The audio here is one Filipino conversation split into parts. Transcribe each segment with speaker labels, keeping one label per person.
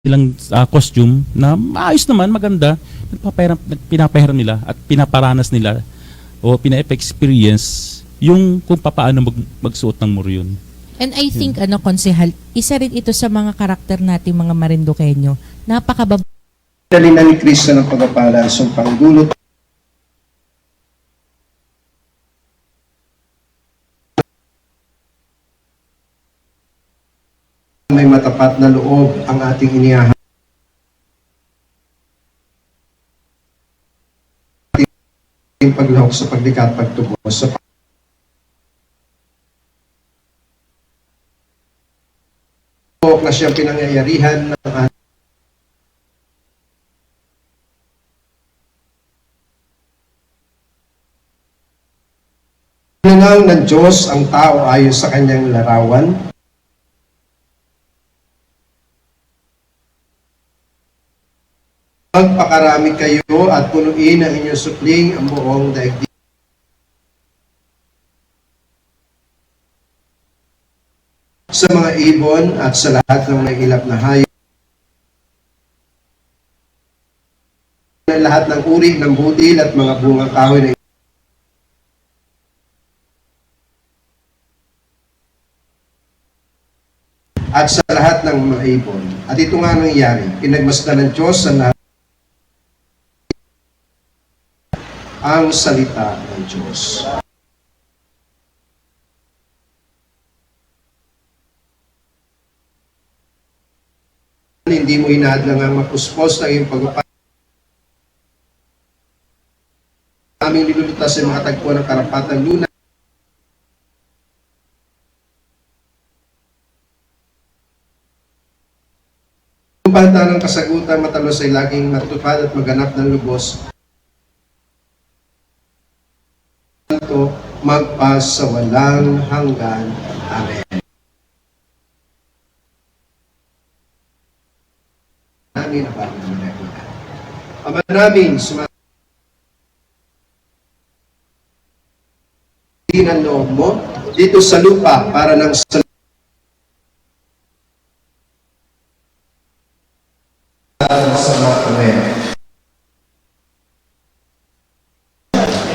Speaker 1: ilang costume na maayos naman, maganda, pinapahiram nila at pinaparanas nila o pina-experience yung kung paano magsuot ng moryon.
Speaker 2: And I think, Konsehal, isa rin ito sa mga karakter nating mga Marinduqueño. Napakabab...
Speaker 3: Dali na ni Kristo ng pagpapala sa pangdulot may matapat na loob ang ating inihahalal. Ating paglahok sa paglikha at pagtubos sa na siyang pinangyayarihan ng ating Pinangaw ng Diyos ang tao ayon sa kanyang larawan. Magpakarami kayo at punuin ang inyong supling ang buong daigdig. Sa mga ibon at sa lahat ng may ilap na hayop. Lahat ng uri ng budil at mga bungang kahoy na at sa lahat ng mga ibon. At ito nga nangyari, pinagmasdan ng Diyos sa lahat ang salita ng Diyos. Hindi mo inahadlang ang mapuspos ng iyong pagpapalagay. Aming nilulutas sa mga tagpo ng karapatang luna. Ang banta ng kasagutan matalos ay laging matupad at maganap ng lubos. Magpas sa walang hanggan. Amen. Amin na bagong manakita. Ama namin, ng loob mo dito sa lupa para ng sa Amen.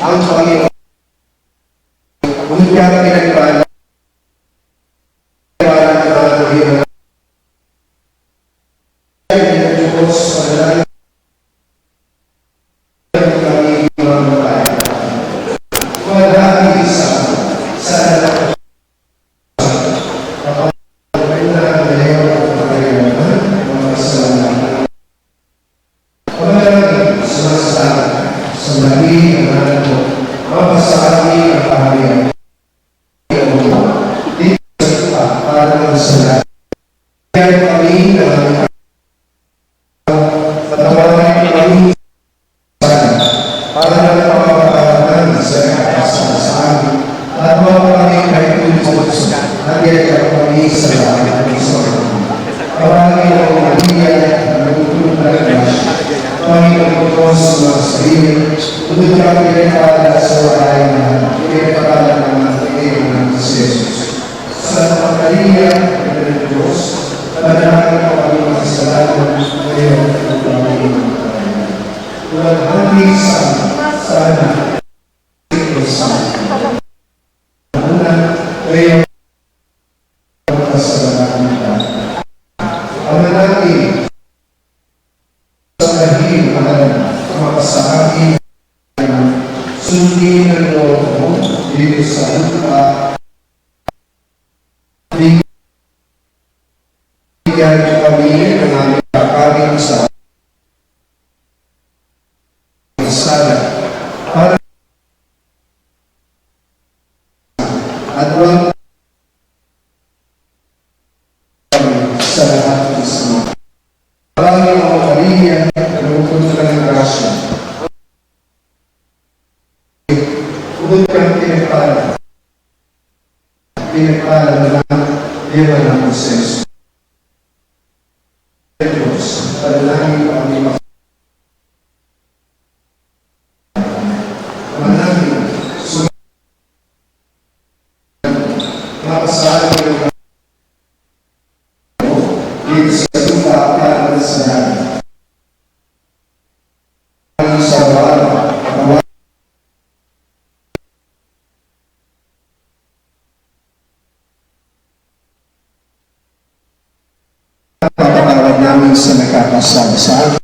Speaker 3: Ang Panginoon kung kaya pinagpala sundin ang loob mo dito sa lupa. Bigyan kami ng aming kakarin sa sala para at huwag sa lahat ng isma. Maraming mga Maria, nagpupunta ka ng grasya. Bukod kang pinagpala na lang, diwa ng proseso. Diyos, panalangin ang aming manalangin, makasahan mo yung dito sa lupa para nakasabi sa akin.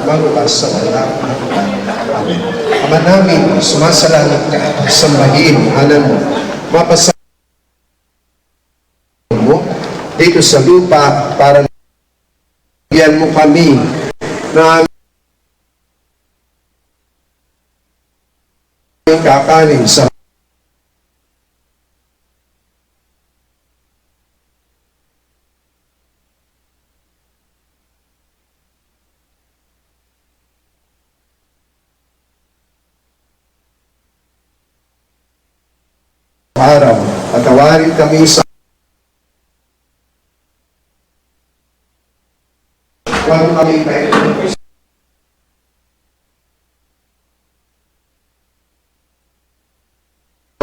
Speaker 3: Magpas sa wala. Ama namin, sumasalangit ka, sambahin, alam mo, mapasa mo dito sa lupa para bigyan mo kami na kakanin sa araw. Patawarin kami sa huwag kami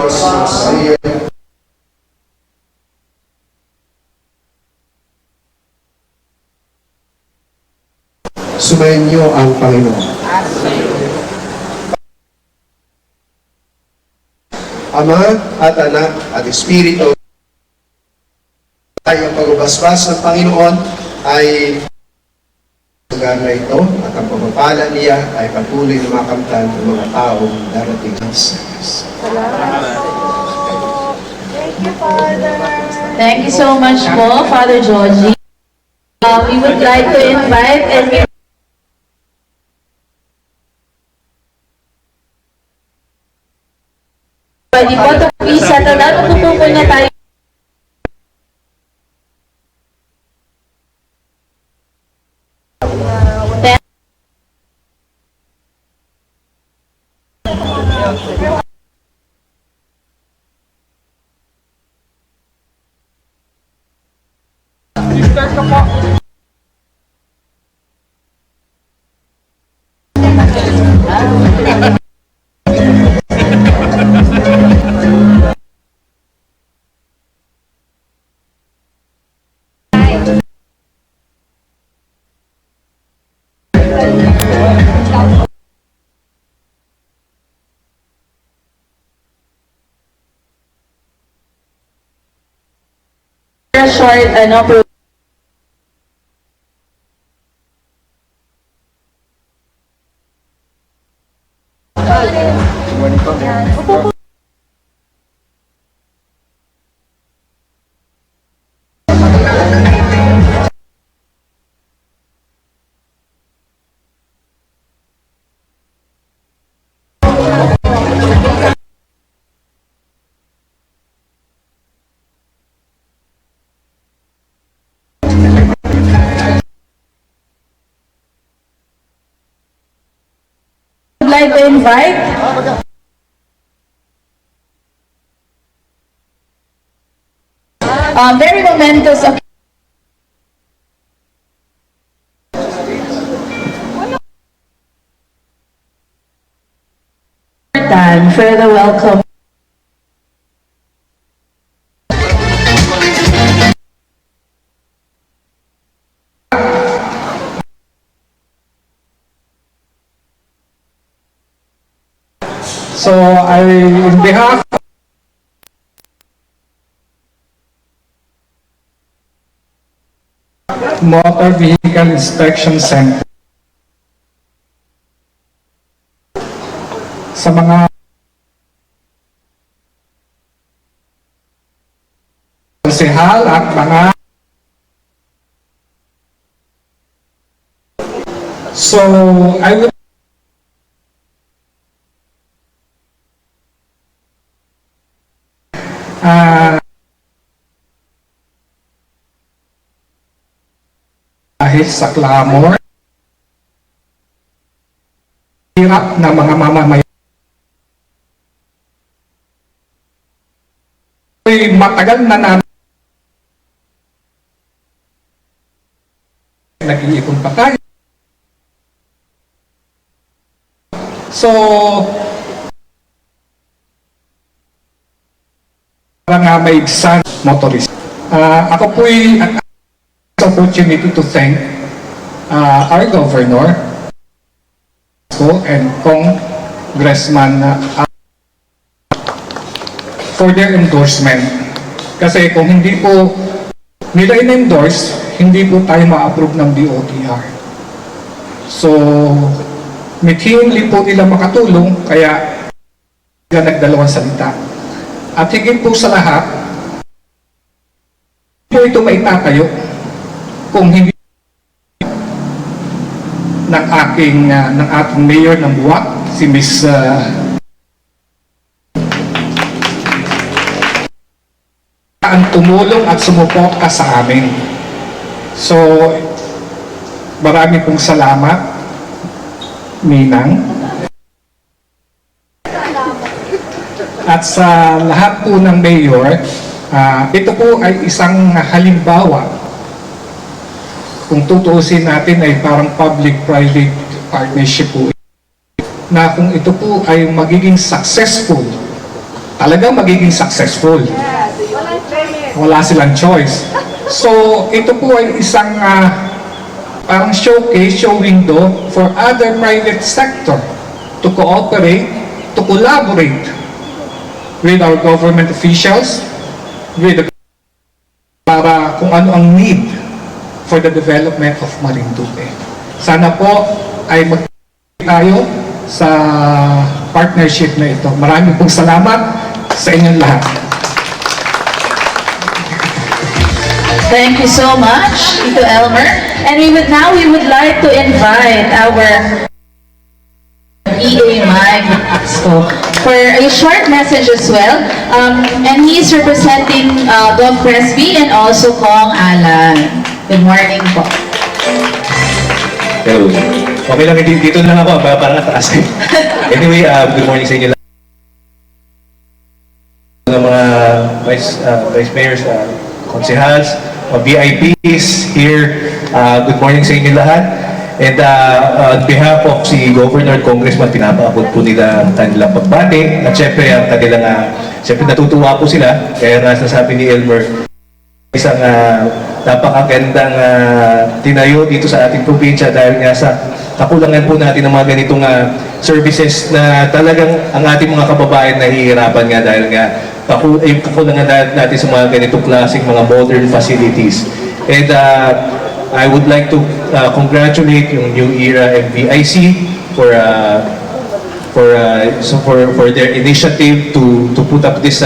Speaker 3: sa iyo. Sumayin niyo ang Panginoon. Ama at Anak at Espiritu, ay ang pagbabasbas ng Panginoon ay lugar na ito at ang pagpapala niya ay patuloy na makamtan ng mga taong darating sa Diyos.
Speaker 4: Thank you so much po, Father Georgie. We would like to invite and pwede po ito isa. Talagang tutukol na tayo. Short, I'd like to invite very momentous occasion. Further welcome.
Speaker 5: So in behalf of Motor Vehicle Inspection Center, sa mga konsehal at mga I will dahil sa clamor, hirap na mga mamamayan. Matagal na namin nag-iipon pa tayo. So, nga may son motorist. Ako po'y opportunity to thank our governor and Congressman for their endorsement. Kasi kung hindi po nila in-endorse, hindi po tayo ma-approve ng DOTR. So, mithiinli po nila makatulong, kaya nagdalawang salita. At higit po sa lahat, po ito maitatayo kung hindi ng ating mayor ng Buwak, si Miss ang tumulong at sumuporta sa amin. So, marami pong salamat, Ninang. At sa lahat po ng mayor, ito po ay isang halimbawa. Kung tutuusin natin ay parang public-private partnership po. Na kung ito po ay magiging successful, talagang magiging successful. Wala silang choice. So, ito po ay isang parang showcase, show window for other private sector to cooperate, to collaborate with our government officials, with the para kung ano ang need for the development of Marinduque. Sana po ay tayo sa partnership na ito. Maraming pong salamat sa inyong lahat.
Speaker 4: Thank you so much, Tito Elmer. And we would like to invite our EA Mike Asco for a short message as well. And he is representing Gov Presby and also Kong Alan. Good morning po.
Speaker 6: Hello. Okay lang, dito lang ako, parang nataas. Anyway, good morning sa inyo lahat. Ng mga vice mayors, konsehals, VIPs here, good morning sa inyo lahat. And on behalf of si Governor at Congressman, pinapaabot po nila ang kanilang pagbati. At syempre, ang kanilang, syempre natutuwa po sila. Kaya nga nasasabi ni Elmer, isang napakagandang tinayo dito sa ating probinsya dahil nga sa kakulangan po natin ng mga ganitong services na talagang ang ating mga kababayan nahihirapan nga dahil nga yung kakulangan natin sa mga ganitong klaseng mga modern facilities. And I would like to congratulate yung New Era MVIC for their initiative to put up this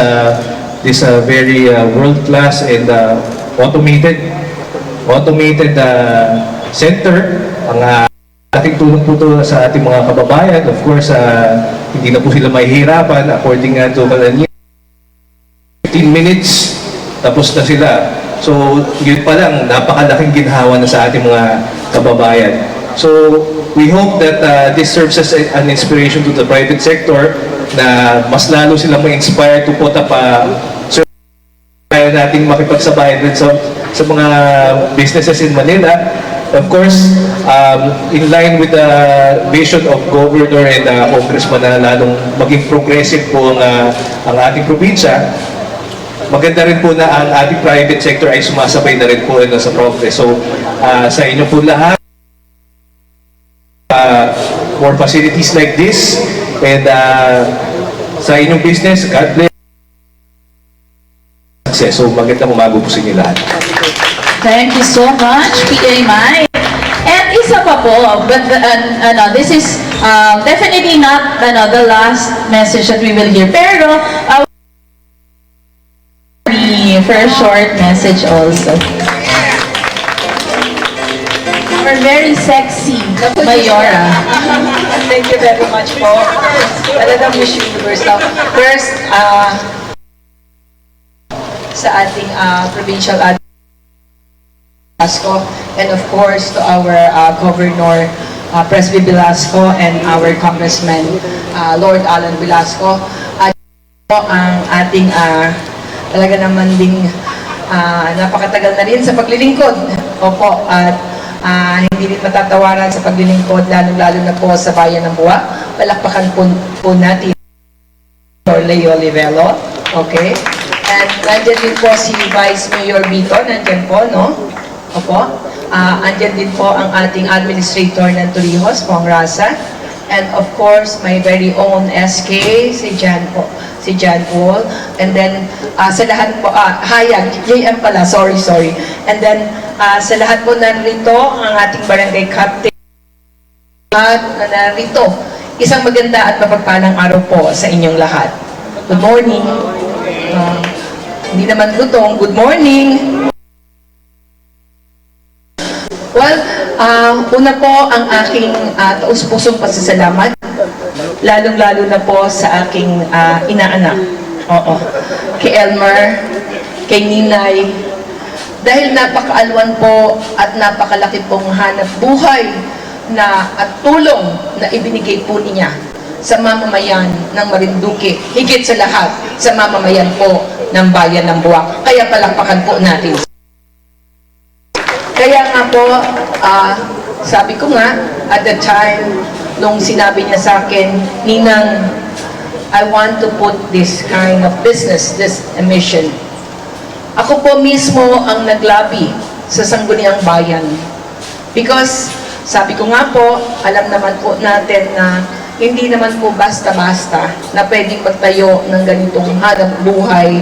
Speaker 6: very world-class and automated center. Ang ating tulong po to sa ating mga kababayan. Of course, hindi na po sila mahihirapan according to Kalanya. 15 minutes, tapos na sila. So, yun pa lang, napakalaking ginhawa na sa ating mga kababayan. So, we hope that this serves as an inspiration to the private sector na mas lalo silang ma-inspire to put up kaya natin makipagsabayan din sa mga businesses in Manila. Of course, in line with the vision of Governor and Congressman na lalong maging progressive po ang ating probinsya, maganda rin po na ang ating private sector ay sumasabay na rin po sa progress. So, sa inyo po lahat, more facilities like this, and sa inyong business, God bless. Success. So, magandang umaga po sa inyo lahat.
Speaker 4: Thank you so much, PA Mike. And isa pa po, but this is definitely not the last message that we will hear. Pero, for a short message also.
Speaker 7: We're very sexy.
Speaker 4: Mayora.
Speaker 7: Thank you very much po. Talagang Miss Universe now. First, sa ating provincial Velasco, and of course to our Governor Presby Velasco and our Congressman Lord Alan Velasco. Ang ating talaga naman ding napakatagal na rin sa paglilingkod. Opo, at hindi rin matatawaran sa paglilingkod, lalo na po sa bayan ng Buwak. Palakpakan po natin Leo Livelo. Okay? And nandyan din po si Vice Mayor Vito, nandyan po, no? Opo. Andyan din po ang ating administrator ng Torrijos, Pong Rasa. And of course, my very own SK, si Jan po, si Jan Paul. And then, sa lahat po, Hayag, JM pala, sorry. And then, sa lahat po narito, ang ating barangay captain, at narito, isang maganda at mapagpalang araw po sa inyong lahat. Good morning. Hindi naman lutong, good morning. Well, una po ang aking taus-pusong pasasalamat, lalong-lalo na po sa aking inaanak. Oo. Kay Elmer, kay Ninay, dahil napakaalwan po at napakalaki pong hanap buhay na at tulong na ibinigay po niya sa mamamayan ng Marinduque, higit sa lahat sa mamamayan po ng Bayan ng Buwak. Kaya palakpakan po natin. Kaya nga po, sabi ko nga, at the time, nung sinabi niya sa akin, Ninang, I want to put this kind of business, this mission. Ako po mismo ang naglabi sa Sangguniang Bayan. Because, sabi ko nga po, alam naman po natin na hindi naman po basta-basta na pwedeng magtayo ng ganitong hanap buhay,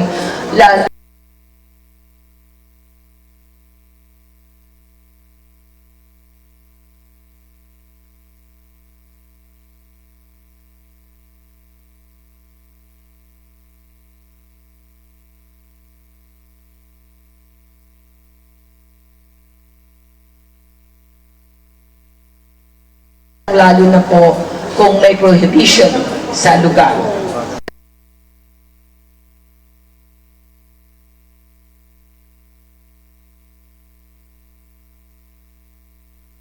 Speaker 7: lalo na po kung may prohibition sa lugar.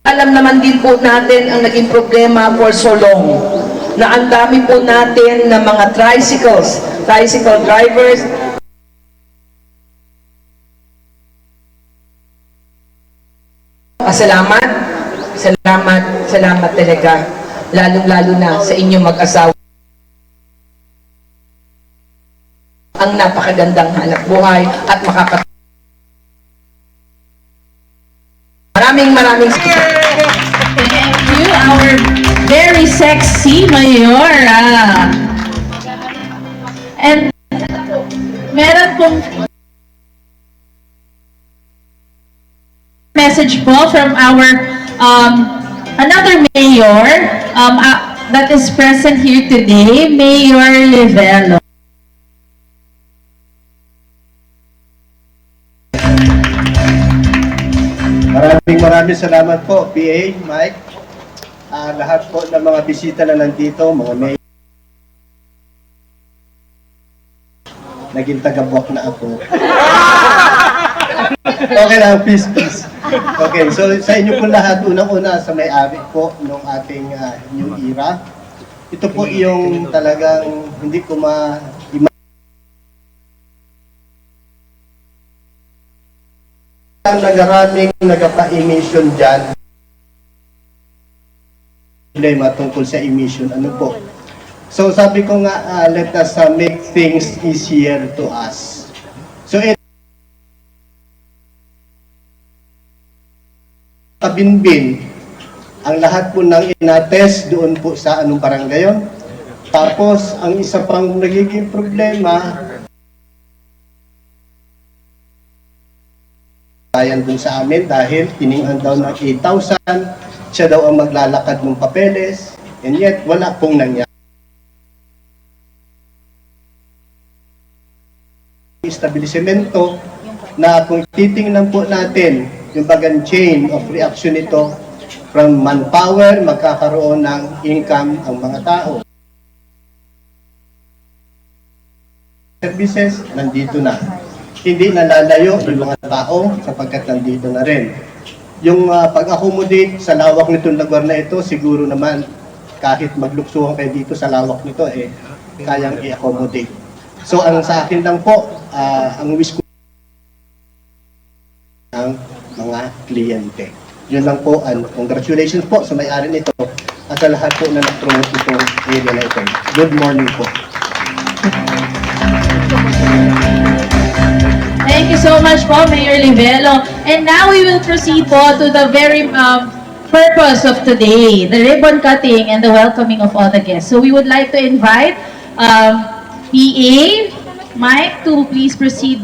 Speaker 7: Alam naman din po natin ang naging problema for so long, na ang dami po natin ng mga tricycle drivers, Salamat talaga, lalong-lalo na sa inyong mag-asawa. Ang napakagandang hanap buhay at Maraming
Speaker 4: Thank you, our very sexy Mayor. And meron pong message po from our another mayor that is present here today, Mayor Livelo.
Speaker 3: Maraming salamat po, PA, Mike. Lahat po ng mga bisita na nandito, mga mayor. Naging taga-buwak na ako. Okay lang, peace. Okay, so sa inyo po lahat, unang-una sa may-ari po ng ating new era. Ito po yung talagang hindi ko ang nagaraming nagapa-emission dyan. Problema tungkol sa emission, ano po. So sabi ko nga, let us make things easier to us. So kabinbin, ang lahat po ng inatest doon po sa anong barangay yun. Tapos, ang isa pang nagiging problema, bayan dun sa amin dahil tiningan daw ng 8,000, siya daw ang maglalakad ng papeles, and yet wala pong nangyari. Establishmento na kung titingnan po natin yung bagang chain of reaction nito, from manpower, magkakaroon ng income ang mga tao. Services, nandito na. Hindi nalalayo yung mga tao sapagkat nandito na rin. Yung pag-accommodate sa lawak nitong lugar na ito, siguro naman kahit magluksuhan kayo dito sa lawak nito, kayang i-accommodate. So ang sa akin lang po, ang wish ko ng mga kliyente. Yun lang po, congratulations po sa may-ari nito at sa lahat po na nag-promote itong area na ito. Good morning po.
Speaker 4: so much po, Mayor Livelo. And now we will proceed po to the very purpose of today, the ribbon cutting and the welcoming of all the guests. So we would like to invite PA Mike to please proceed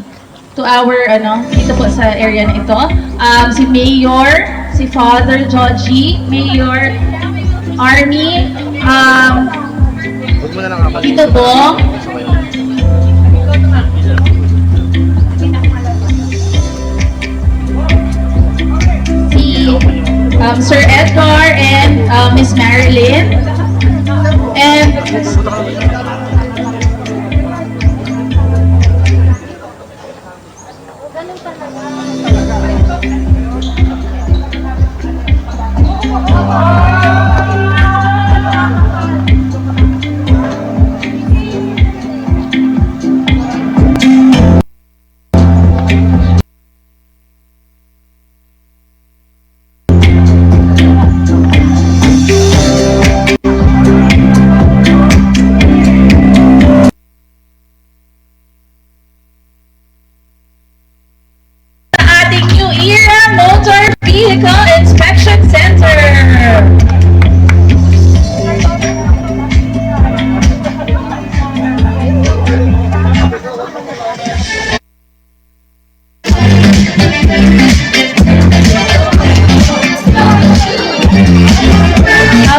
Speaker 4: to our, dito po sa area na ito. Si Mayor, si Father Georgie, Mayor Army, Tito Bong, Sir Edgar and Miss Marilyn. And ating New Era Motor Vehicle Inspection Center.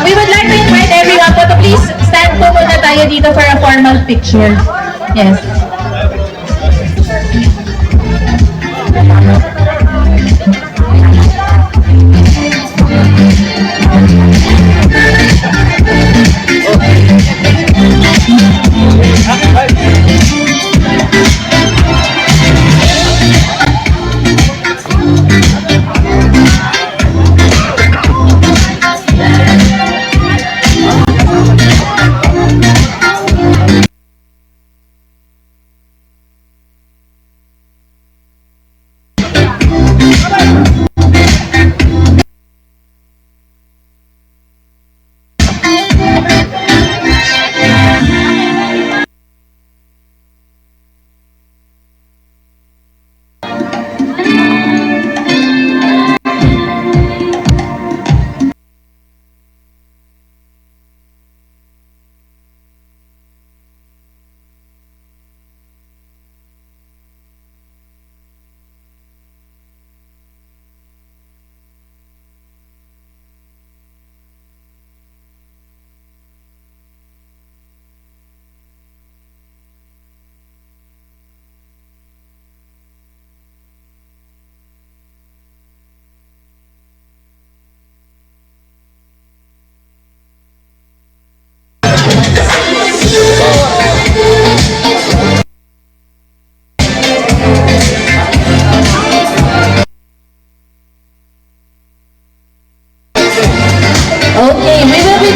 Speaker 4: We would like to invite everyone po to please stand po muna tayo dito for a formal picture. Yes. Okay, we will be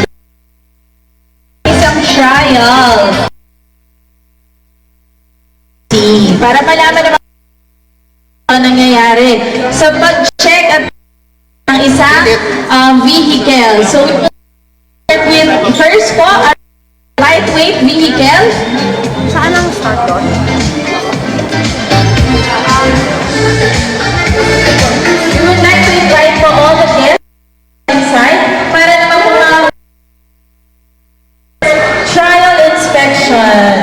Speaker 4: isang trial. Para malaman naman ang nangyayari sa pag-check at ng isang vehicle. So, we will start with first po, a lightweight vehicle. Saan ang start doon? We would like to invite po all the guests inside para naman po mga trial inspection.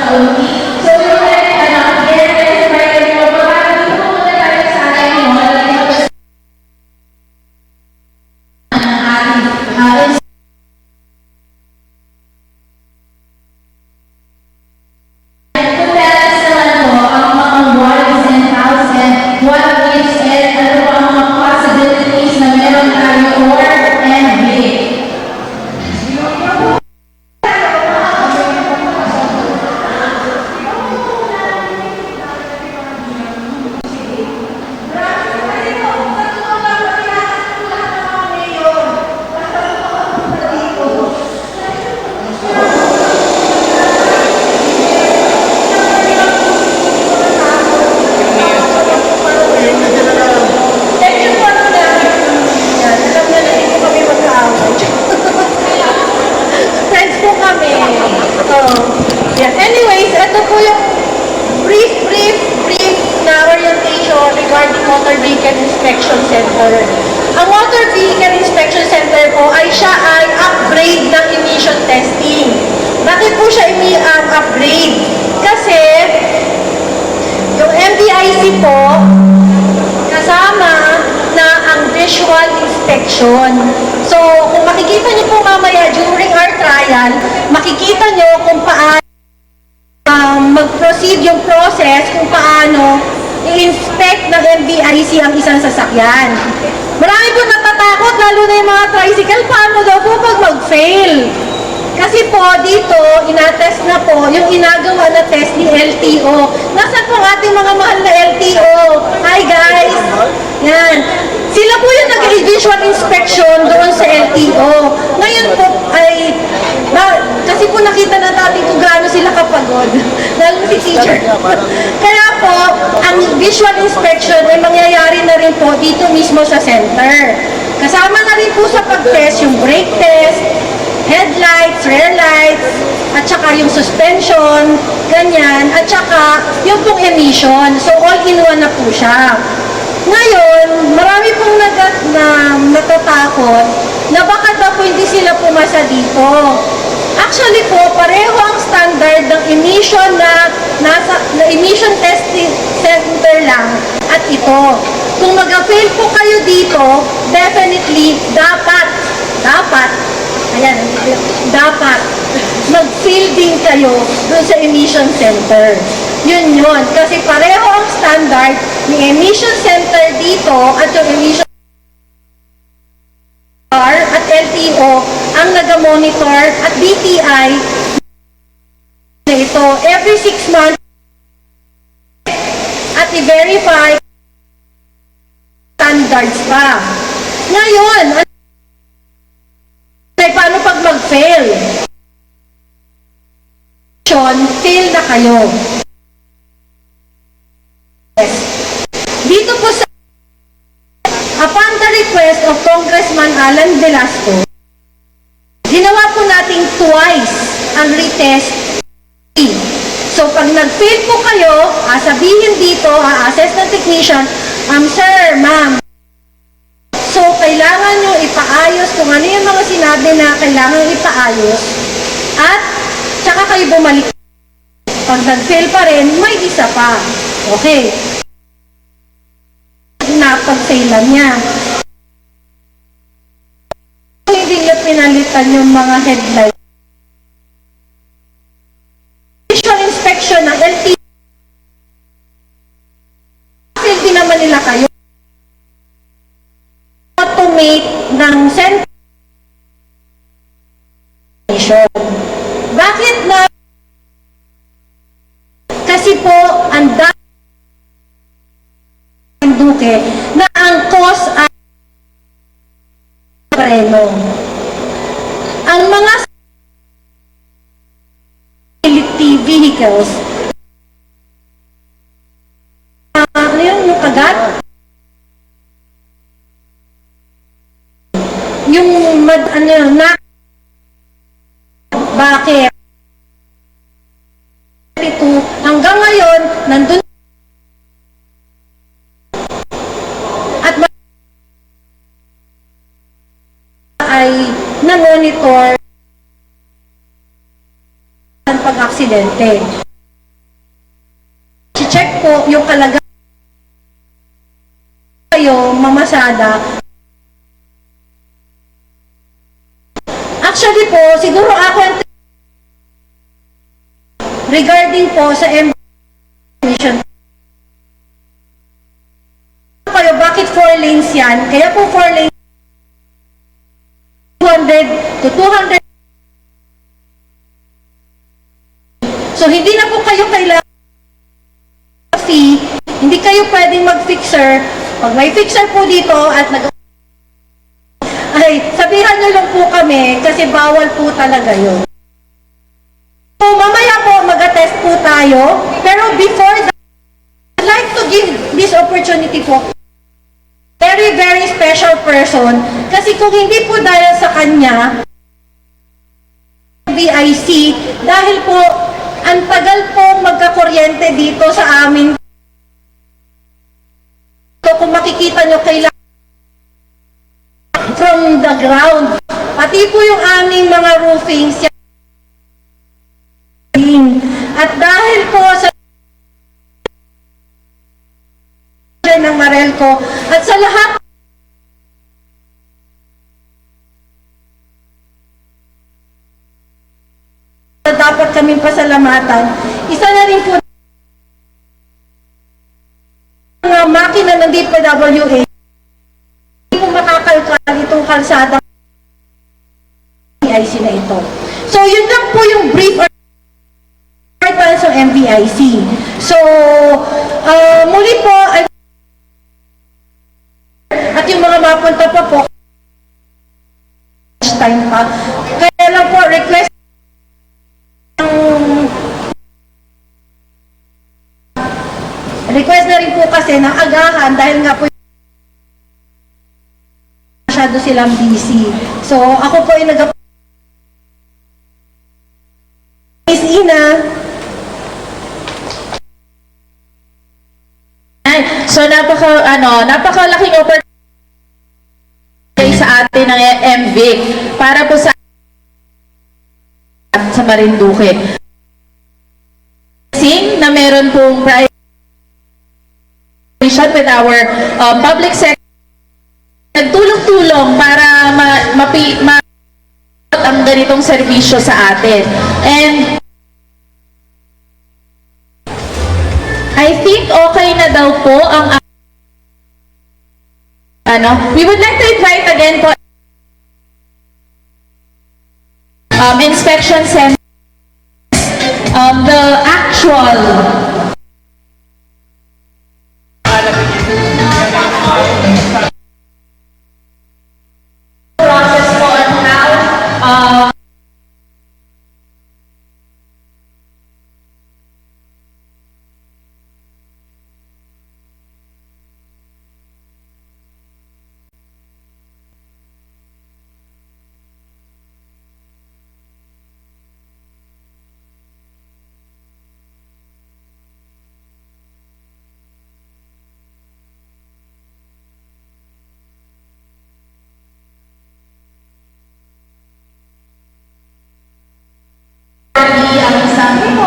Speaker 4: So we would like,
Speaker 8: Yeah. Anyways, ito po yung brief na orientation regarding Motor Vehicle Inspection Center. Ang Motor Vehicle Inspection Center po ay siya ay upgrade ng emission testing. Bakit po siya upgrade? Kasi yung MVIC po kasama na ang visual inspection. So, kung makikita niyo po mamaya during our trial, makikita niyo kung paano mag-proceed yung process, kung paano i-inspect ng MVIC ang isang sasakyan. Marami po natatakot, lalo na yung mga tricycle, paano daw po pag mag-fail? Kasi po, dito, inatest na po yung inagawa na test ni LTO. Nasaan po ang ating mga mahal na LTO? Hi guys! Yan. Sila po yung nag-visual inspection doon sa LTO. Ngayon po ay, kasi po nakita na natin kung gaano sila kapagod. Lalo si teacher. Kaya po, ang visual inspection ay mangyayari na rin po dito mismo sa center. Kasama na rin po sa pag-test yung brake test, headlights, rear lights, at saka yung suspension, ganyan, at saka yung pong emission. So, all-in-one na po siya. Ngayon, marami pong natatakot na baka daw po hindi sila pumasa dito. Actually po, pareho ang standard ng emission na emission testing center lang at ito. Kung mag-fail po kayo dito, definitely, dapat mag-fail din kayo doon sa emission center. Yun. Kasi pareho ang standard ni emission center dito at yung emission at LTO ang nag-monitor at DTI na ito every 6 months at i-verify standards pa. Ngayon, paano pag mag-fail? Fail na kayo. Dito po sa upon the request of Congressman Alan Velasco, ginawa po natin twice ang retest. So pag nag-fail po kayo, sabihin dito, assess ng technician, sir, ma'am, so kailangan nyo ipaayos kung ano yung mga sinabi na kailangan ipaayos at tsaka kayo bumalik. Pag nag-fail pa rin, may isa pa. Okay. Napag-failan niya. Hindi niya pinalitan yung mga headlights. Visual inspection ng LTO. Fail din naman nila kayo. Automate ng center. Bakit na? Kasi po, ang Duque na ang cause ay preno. Ang mga utility vehicles, ano yun, yung kagat? Yung bakit? Ito, hanggang ngayon, nandun at ay na-monitor ang pag-aksidente. I-check po yung kalagayan kayo, mamasada. Actually po, siguro ako regarding po sa emission. Kayo, bakit 4 lanes yan? Kaya po 4 lanes 200 to 200. So, hindi na po kayo kailangan fee, hindi kayo pwedeng mag-fixer. Pag may fixer po dito at ay, sabihan nyo lang po kami kasi bawal po talaga yun. So, mamaya po mag-attest po tayo, pero before that, I'd like to give this opportunity po very special person kasi kung hindi po dahil sa kanya VIC, dahil po tagal pong magkakuryente dito sa amin. So, kung makikita nyo, kailangan from the ground. Pati po yung aming mga roofings. At dahil po sa ng Marelco at sa lahat na dapat kaming pasalamatan, isa na rin po mga makina ng DPWH hindi po makakalkal itong kalsada MVIC na ito. So yun lang po yung brief importance ng MVIC. So muli po at yung mga mapunta pa po time pa. Kaya lang po request na rin po kasi ng agahan dahil nga po masyado silang busy. So ako po ay Miss Ina.
Speaker 4: So napakalaking opportunity sa atin ng MVIC para po sa Marinduque. Sing na meron pong priority with our public sector, nagtulong-tulong para ang ganitong serbisyo sa atin. And I think okay na daw po ang we would like to invite again po inspection center the actual process po on how ang isang